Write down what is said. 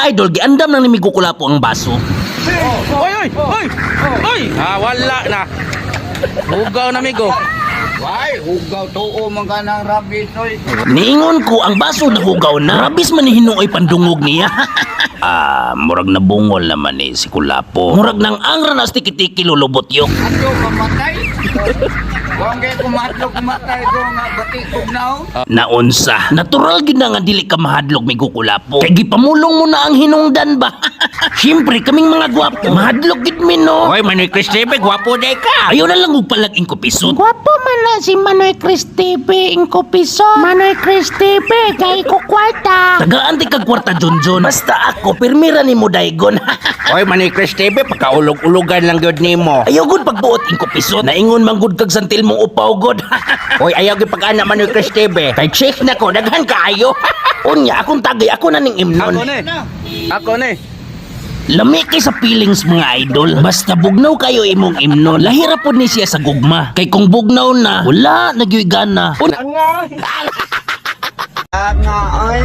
mga idol, giandam nang nimi kukulapo ang baso. Oy! Wala na. Hugaw na migo. Why? Hugaw tuo man ka ng rabbit, oy. Niingon ko ang baso nahugaw na. Rabis man ni hinuoy pandungog niya. Murag na bungol naman eh si Kulapo. Murag nang angra na tiki-tiki lulubot yung. Ato mamatay. Huwag kayo kumatay ko nga batikog na o. Naunsa, natural gid na nga dili ka mahadlok may Kulapo. Kay gipamulong mo na ang hinungdan ba? Siyempre kaming mga gwapo, mahadlok gid mi no. Oy, Manoy Cristipe, gwapo day ka. Ayaw na lang upalag ingko piso. Gwapo man na si Manoy Cristipe, ingko piso. Manoy Cristipe, kay ko kwarta. Tagaan ti kag kwarta Jonjon. Basta ako pirmira ni mo daygon. Oy, Manoy Cristipe, pagkaulog-ulogan lang gyud nimo. Ayaw gud pagbuot ingko piso. Naingon man gud kag santil mong upaw gud. Oy, ayaw gyud pag-ana Manoy Cristipe. Kay check na ko daghan kaayo. Unya akong tagay ako na ning imnon. Ako ni. Lami kay sa feelings mga idol. Basta bugnaw kayo imong imnon. Lahira pod ni siya sa gugma. Kay kung bugnaw na, wala nagyoy gana. Nga, oy.